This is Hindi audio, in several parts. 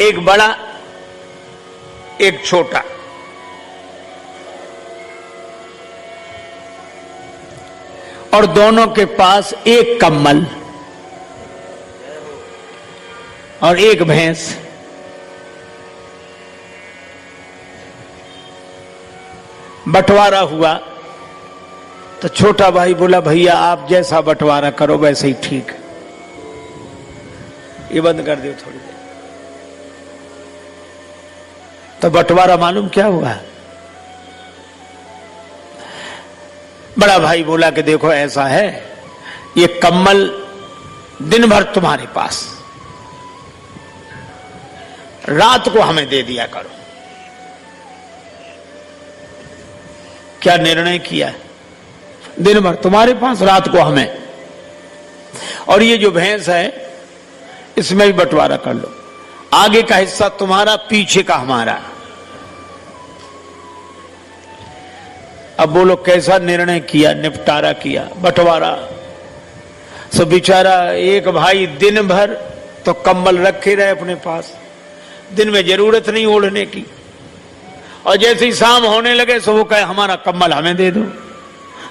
एक बड़ा एक छोटा। और दोनों के पास एक कम्बल और एक भैंस। बंटवारा हुआ तो छोटा भाई बोला भैया आप जैसा बंटवारा करो वैसे ही ठीक। ये बंद कर दो थोड़ी देर। तो बंटवारा मालूम क्या हुआ? बड़ा भाई बोला कि देखो ऐसा है, ये कम्बल दिन भर तुम्हारे पास, रात को हमें दे दिया करो। क्या निर्णय किया? दिन भर तुम्हारे पास, रात को हमें। और ये जो भैंस है इसमें भी बंटवारा कर लो, आगे का हिस्सा तुम्हारा, पीछे का हमारा। अब बोलो कैसा निर्णय किया, निपटारा किया, बंटवारा। सो बेचारा एक भाई दिन भर तो कंबल रखे रहे अपने पास, दिन में जरूरत नहीं ओढ़ने की, और जैसे ही शाम होने लगे सो वो कहे हमारा कंबल हमें दे दो।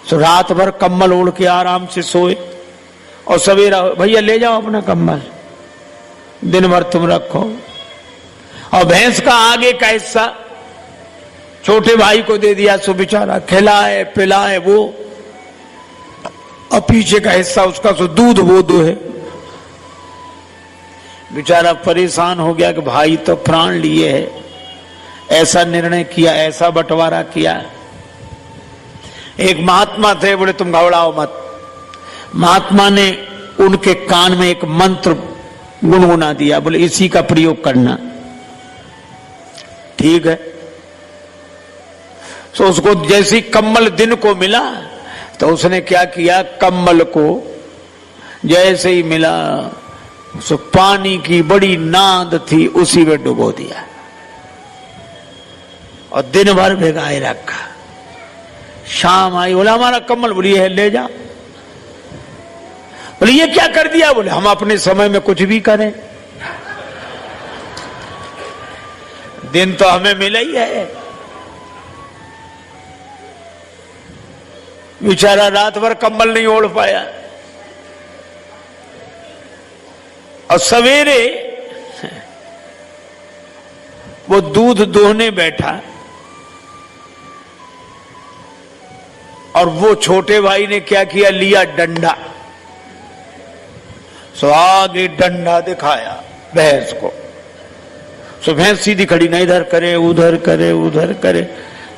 सो रात भर कंबल ओढ़ के आराम से सोए, और सवेरा भैया ले जाओ अपना कंबल, दिन भर तुम रखो। और भैंस का आगे का हिस्सा छोटे भाई को दे दिया, सो बेचारा खिलाए पिलाए वो, और पीछे का हिस्सा उसका सो दूध वो दो है। बेचारा परेशान हो गया कि भाई तो प्राण लिए है, ऐसा निर्णय किया, ऐसा बंटवारा किया। एक महात्मा थे, बोले तुम घबराओ मत। महात्मा ने उनके कान में एक मंत्र गुनगुना दिया, बोले इसी का प्रयोग करना। ठीक है। तो उसको जैसी कम्बल दिन को मिला तो उसने क्या किया, कम्बल को जैसे ही मिला सो पानी की बड़ी नाद थी उसी में डुबो दिया और दिन भर भिगाए रखा। शाम आई, बोला हमारा कम्बल, बोली है ले जा। बोले ये क्या कर दिया? बोले हम अपने समय में कुछ भी करें, दिन तो हमें मिला ही है। बेचारा रात भर कंबल नहीं ओढ़ पाया, और सवेरे वो दूध दोहने बैठा, और वो छोटे भाई ने क्या किया, लिया डंडा। सो आगे डंडा दिखाया भैंस को। सो भैंस सीधी खड़ी, ना इधर करे उधर करे उधर करे।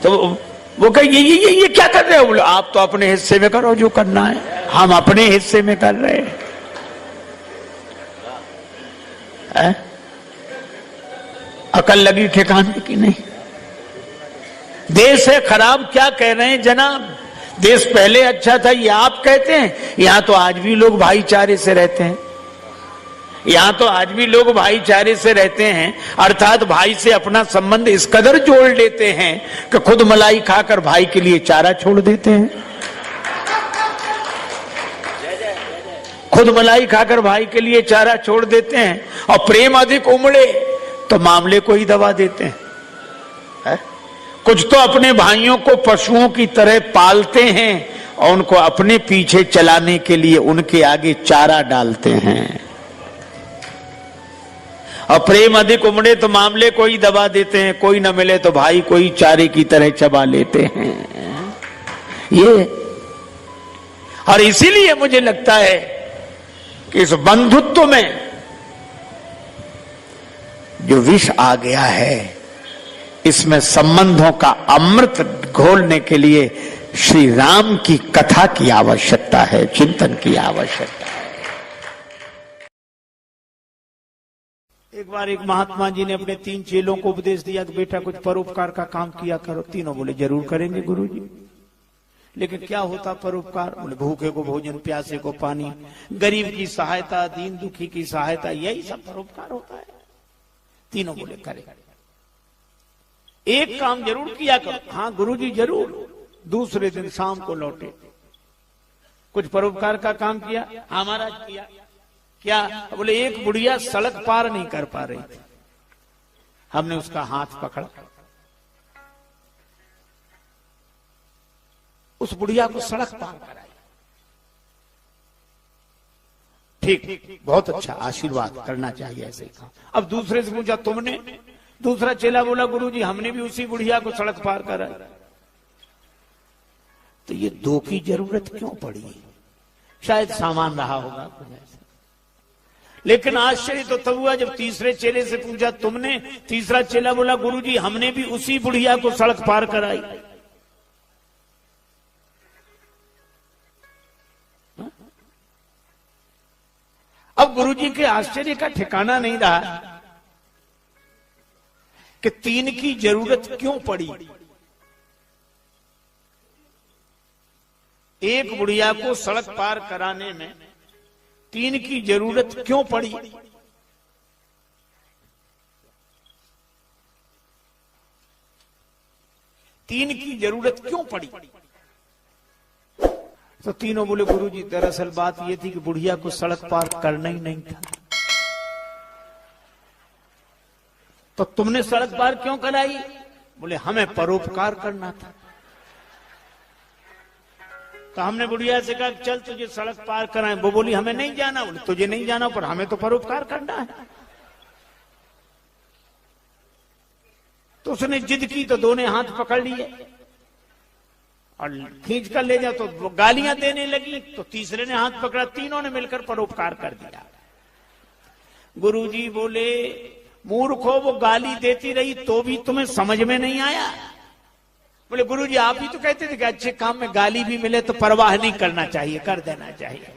तो वो कहे ये क्या कर रहे हो? बोले आप तो अपने हिस्से में करो जो करना है, हम अपने हिस्से में कर रहे हैं। अकल लगी ठिकाने की नहीं। देश है खराब, क्या कह रहे हैं जनाब? देश पहले अच्छा था ये आप कहते हैं? यहां तो आज भी लोग भाईचारे से रहते हैं, यहां तो आज भी लोग भाईचारे से रहते हैं, अर्थात भाई से अपना संबंध इस कदर जोड़ लेते हैं कि खुद मलाई खाकर भाई के लिए चारा छोड़ देते हैं। खुद मलाई खाकर भाई के लिए चारा छोड़ देते हैं, और प्रेम अधिक उमड़े तो मामले को ही दबा देते हैं। कुछ तो अपने भाइयों को पशुओं की तरह पालते हैं और उनको अपने पीछे चलाने के लिए उनके आगे चारा डालते हैं, और प्रेम अधिक उमड़े तो मामले को ही दबा देते हैं। कोई न मिले तो भाई को ही चारे की तरह चबा लेते हैं ये। और इसीलिए मुझे लगता है कि इस बंधुत्व में जो विष आ गया है, इसमें संबंधों का अमृत घोलने के लिए श्री राम की कथा की आवश्यकता है, चिंतन की आवश्यकता है। एक बार एक महात्मा जी ने अपने 3 चेलों को उपदेश दिया कि बेटा कुछ परोपकार का काम किया करो। तीनों बोले जरूर करेंगे गुरुजी। लेकिन क्या होता परोपकार? बोले भूखे को भोजन, प्यासे को पानी, गरीब की सहायता, दीन दुखी की सहायता, यही सब परोपकार होता है। तीनों बोले करे। एक काम जरूर किया करो। हाँ गुरुजी जरूर। दूसरे दिन शाम को लौटे, कुछ परोपकार का काम किया? हाँ महाराज किया। क्या? बोले एक बुढ़िया सड़क पार नहीं कर पा रही थी, हमने उसका हाथ पकड़ा, उस बुढ़िया को सड़क पार कराई। ठीक, बहुत अच्छा, आशीर्वाद करना चाहिए ऐसे काम। अब दूसरे से पूछा तुमने? दूसरा चेला बोला गुरुजी हमने भी उसी बुढ़िया को सड़क पार कराई। तो ये दो की जरूरत क्यों पड़ी? शायद सामान रहा होगा कुछ ऐसा। लेकिन आश्चर्य तो तब हुआ जब तीसरे चेले से पूछा तुमने? तीसरा चेला बोला गुरुजी हमने भी उसी बुढ़िया को सड़क पार कराई। अब गुरुजी के आश्चर्य का ठिकाना नहीं रहा कि तीन की जरूरत क्यों पड़ी। एक बुढ़िया को सड़क पार कराने में तीन की जरूरत क्यों पड़ी? तीन की जरूरत क्यों पड़ी? तो तीनों बोले गुरुजी दरअसल बात यह थी कि बुढ़िया को सड़क पार करना ही नहीं था। तो तुमने सड़क पार क्यों कराई? बोले हमें परोपकार करना था। तो हमने बुढ़िया से कहा चल तुझे सड़क पार कराएं। वो बोली हमें नहीं जाना। बोले तुझे नहीं जाना पर हमें तो परोपकार करना है। तो उसने जिद की तो दोनों हाथ पकड़ लिए और खींच कर ले जाओ। तो वो गालियां देने लगी तो तीसरे ने हाथ पकड़ा, तीनों ने मिलकर परोपकार कर दिया। गुरुजी बोले मूर्खो वो गाली देती रही तो भी तुम्हें समझ में नहीं आया? बोले गुरुजी आप ही तो कहते थे कि अच्छे काम में गाली भी मिले तो परवाह नहीं करना चाहिए, कर देना चाहिए।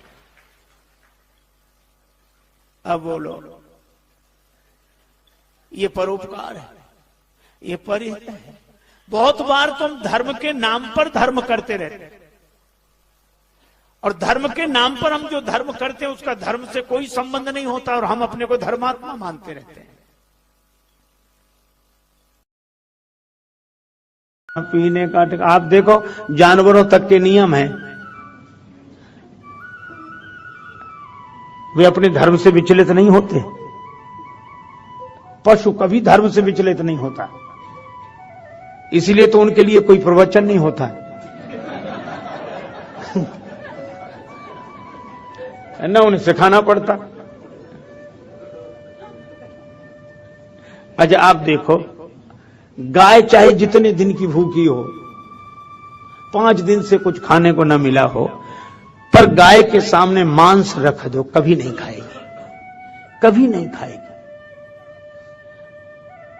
अब बोलो ये परोपकार है, ये परिहित है। बहुत बार तुम धर्म के नाम पर धर्म करते रहते हैं और धर्म के नाम पर हम जो धर्म करते हैं उसका धर्म से कोई संबंध नहीं होता और हम अपने को धर्मात्मा मानते रहते हैं। पीने का आप देखो जानवरों तक के नियम हैं, वे अपने धर्म से विचलित नहीं होते। पशु कभी धर्म से विचलित नहीं होता, इसीलिए तो उनके लिए कोई प्रवचन नहीं होता है ना, उन्हें सिखाना पड़ता। अच्छा आप देखो गाय चाहे जितने दिन की भूखी हो, 5 दिन से कुछ खाने को न मिला हो, पर गाय के सामने मांस रख दो कभी नहीं खाएगी, कभी नहीं खाएगी।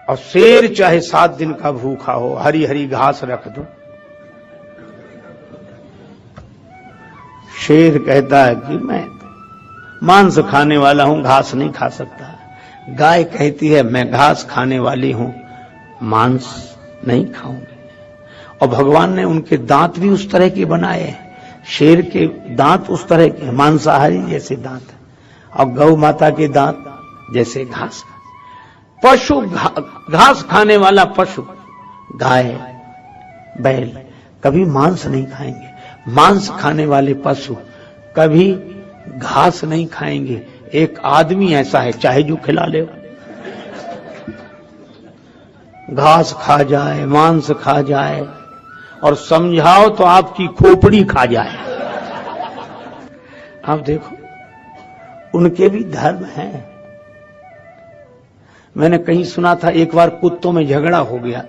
और शेर चाहे 7 दिन का भूखा हो, हरी हरी घास रख दो, शेर कहता है कि मैं मांस खाने वाला हूं, घास नहीं खा सकता। गाय कहती है मैं घास खाने वाली हूं, मांस नहीं खाऊंगी। और भगवान ने उनके दांत भी उस तरह के बनाए हैं, शेर के दांत उस तरह के मांसाहारी जैसे दांत है और गौ माता के दांत जैसे घास। पशु घास खाने वाला पशु गाय बैल कभी मांस नहीं खाएंगे, मांस खाने वाले पशु कभी घास नहीं खाएंगे। एक आदमी ऐसा है चाहे जो खिला ले, घास खा जाए, मांस खा जाए और समझाओ तो आपकी खोपड़ी खा जाए। आप देखो उनके भी धर्म है। मैंने कहीं सुना था एक बार कुत्तों में झगड़ा हो गया,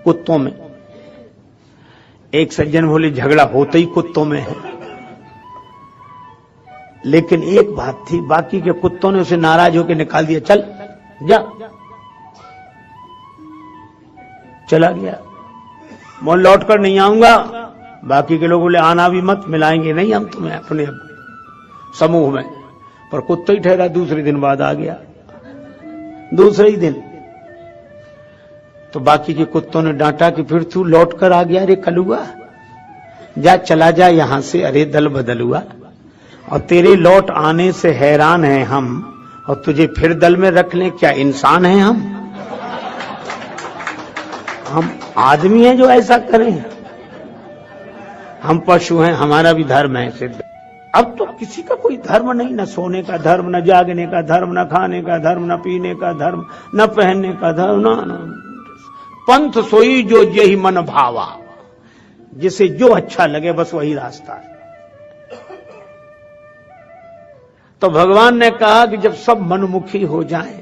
कुत्तों में। एक सज्जन बोले झगड़ा होता ही कुत्तों में है, लेकिन एक बात थी, बाकी के कुत्तों ने उसे नाराज होकर निकाल दिया, चल जा, चला गया। मैं लौट कर नहीं आऊंगा। बाकी के लोग बोले आना भी मत, मिलाएंगे नहीं हम तुम्हें अपने समूह में। पर कुत्ता ही ठहरा, दूसरे दिन बाद आ गया, दूसरे ही दिन। तो बाकी के कुत्तों ने डांटा कि फिर तू लौट कर आ गया, अरे कलुआ जा, चला जा यहां से, अरे दल बदल हुआ और तेरे लौट आने से हैरान हैं हम और तुझे फिर दल में रख लें, क्या इंसान हैं हम आदमी हैं जो ऐसा करें? हम पशु हैं, हमारा भी धर्म है सिद्ध। अब तो किसी का कोई धर्म नहीं, न सोने का धर्म, न जागने का धर्म, न खाने का धर्म, न पीने का धर्म, न पहनने का धर्म, न पंथ सोई जो यही मन भावा, जिसे जो अच्छा लगे बस वही रास्ता है। तो भगवान ने कहा कि जब सब मनमुखी हो जाएं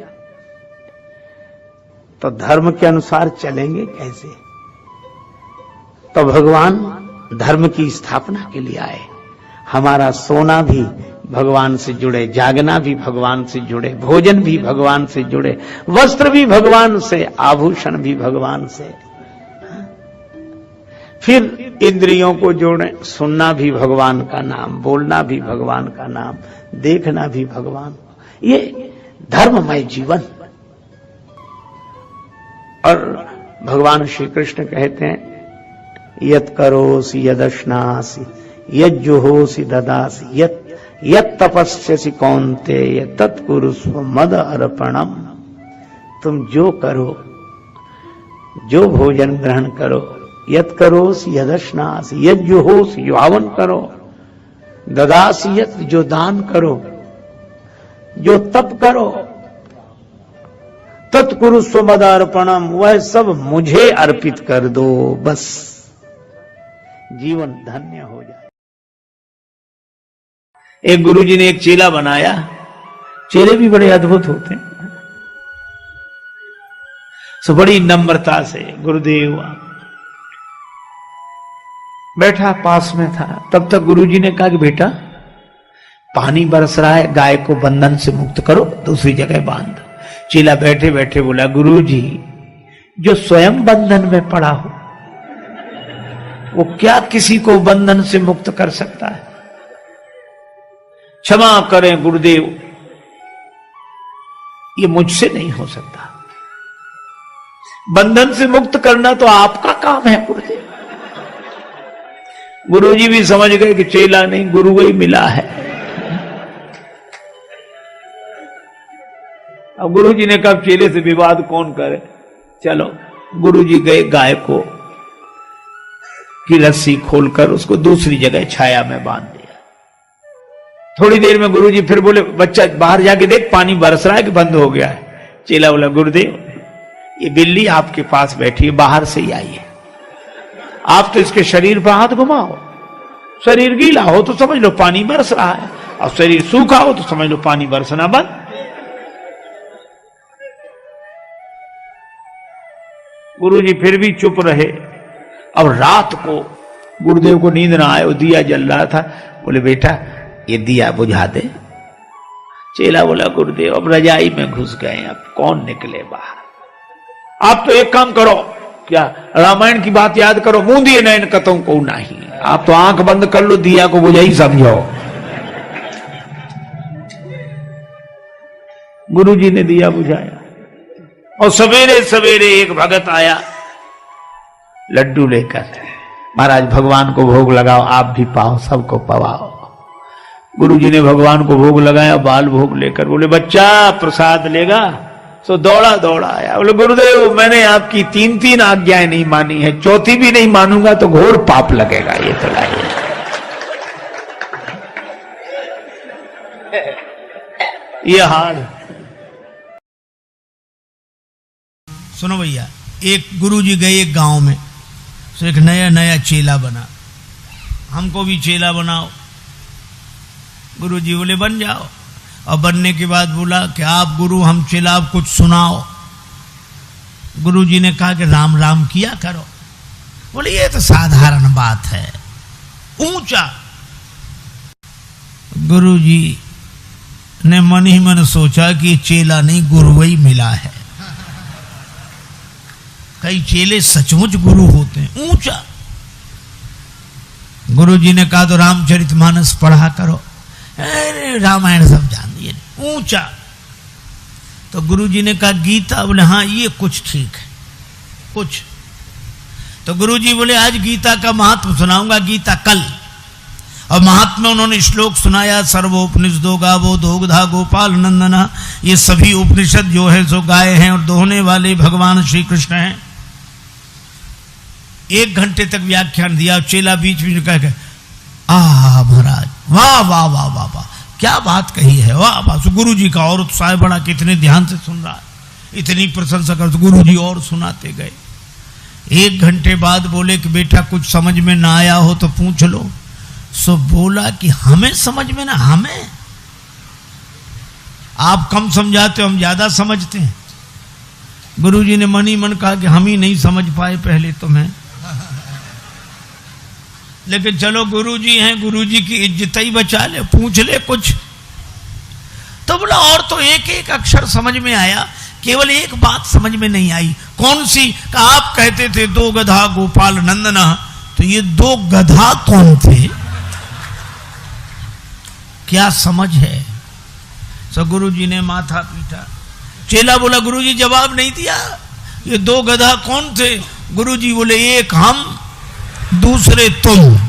तो धर्म के अनुसार चलेंगे कैसे? तो भगवान धर्म की स्थापना के लिए आए। हमारा सोना भी भगवान से जुड़े, जागना भी भगवान से जुड़े, भोजन भी भगवान से जुड़े, वस्त्र भी भगवान से, आभूषण भी भगवान से। फिर इंद्रियों को जोड़ें, सुनना भी भगवान का नाम, बोलना भी भगवान का नाम, देखना भी भगवान। ये धर्ममय जीवन। और भगवान श्री कृष्ण कहते हैं यत् करोसि यदश्नासि यज्जुहोसि ददासि यत् तपस्यसि कौन्तेय तत्कुरुस्व मद अर्पणम। तुम जो करो, जो भोजन ग्रहण करो, यत् करोसि यदश्नासि यज्जुहोसि जो हवन करो, ददासि यत् जो दान करो, जो तप करो, तत्कुरुस्व मद अर्पणम वह सब मुझे अर्पित कर दो, बस जीवन धन्य हो जाए। एक गुरुजी ने एक चेला बनाया। चेले भी बड़े अद्भुत होते हैं। सो बड़ी नम्रता से गुरुदेव बैठा पास में था। तब तक गुरुजी ने कहा कि बेटा पानी बरस रहा है, गाय को बंधन से मुक्त करो, दूसरी जगह बांध दो। चेला बैठे बैठे बोला गुरुजी जो स्वयं बंधन में पड़ा हो वो क्या किसी को बंधन से मुक्त कर सकता है? क्षमा करें गुरुदेव, ये मुझसे नहीं हो सकता। बंधन से मुक्त करना तो आपका काम है गुरुदेव। गुरुजी भी समझ गए कि चेला नहीं गुरु ही मिला है। अब गुरुजी ने कहा चेले से विवाद कौन करे, चलो। गुरुजी गए, गाय को की रस्सी खोलकर उसको दूसरी जगह छाया में बांध दिया। थोड़ी देर में गुरुजी फिर बोले बच्चा बाहर जाके देख पानी बरस रहा है कि बंद हो गया है। चेला बोला गुरुदेव ये बिल्ली आपके पास बैठी है, बाहर से ही आई है, आप तो इसके शरीर पर हाथ घुमाओ। शरीर गीला हो तो समझ लो पानी बरस रहा है, और शरीर सूखा हो तो समझ लो पानी बरसना बंद। गुरुजी फिर भी चुप रहे। अब रात को गुरुदेव को नींद ना आए, वो दिया जल रहा था। बोले बेटा ये दिया बुझा दे। चेला बोला गुरुदेव अब रजाई में घुस गए, अब कौन निकले बाहर। आप तो एक काम करो, क्या रामायण की बात याद करो, मुंह दिए नयन कतों को नहीं। आप तो आंख बंद कर लो, दिया को बुझा ही समझो। गुरुजी ने दिया बुझाया और सवेरे सवेरे एक भगत आया लड्डू लेकर, महाराज भगवान को भोग लगाओ, आप भी पाओ, सबको पवाओ। गुरुजी ने भगवान को भोग लगाया, बाल भोग लेकर बोले बच्चा प्रसाद लेगा। सो दौड़ा दौड़ा आया, बोले गुरुदेव मैंने आपकी 3 आज्ञाएं नहीं मानी है, चौथी भी नहीं मानूंगा तो घोर पाप लगेगा। ये तो लाइए ये हार। सुनो भैया, एक गुरुजी गए एक गांव में, तो एक नया नया चेला बना, हमको भी चेला बनाओ। गुरुजी बोले बन जाओ। और बनने के बाद बोला कि आप गुरु हम चेला, आप कुछ सुनाओ। गुरुजी ने कहा कि राम राम किया करो। बोले ये तो साधारण बात है, ऊंचा। गुरुजी ने मन ही मन सोचा कि चेला नहीं गुरु ही मिला है। कई चेले सचमुच गुरु होते हैं, ऊंचा। गुरुजी ने कहा तो रामचरितमानस पढ़ा करो। अरे रामायण सब जान दिए, ऊंचा। तो गुरुजी ने कहा गीता, बोले हाँ ये कुछ ठीक है कुछ। तो गुरुजी बोले आज गीता का महत्व सुनाऊंगा, गीता कल। और महात्मा उन्होंने श्लोक सुनाया, सर्वोपनिषदो गावो दोग्धा गोपाल नंदना। ये सभी उपनिषद जो है सो गाय हैं और दोहने वाले भगवान श्री कृष्ण हैं। 1 घंटे तक व्याख्यान दिया। चेला बीच में कह महाराज वाह वाह वाह वाह वाह, क्या बात कही है, वाह वाह। गुरु जी का और उत्साह बड़ा, कितने ध्यान से सुन रहा है, इतनी प्रशंसा कर। गुरु जी और सुनाते गए। 1 घंटे बाद बोले कि बेटा कुछ समझ में ना आया हो तो पूछ लो। सो बोला कि हमें समझ में ना, हमें आप कम समझाते हो, हम ज्यादा समझते हैं। गुरुजी ने मन ही मन कहा कि हम ही नहीं समझ पाए पहले तुम्हें, लेकिन चलो गुरुजी हैं, गुरुजी की इज्जत ही बचा ले, पूछ ले कुछ। तो बोला और तो एक एक अक्षर समझ में आया, केवल एक बात समझ में नहीं आई। कौन सी? का आप कहते थे 2 गधा गोपाल नंदना, तो ये 2 गधा कौन थे? क्या समझ है? सो गुरुजी ने माथा पीटा। चेला बोला गुरुजी जवाब नहीं दिया, ये 2 गधा कौन थे? गुरुजी बोले एक हम, दूसरे तुम।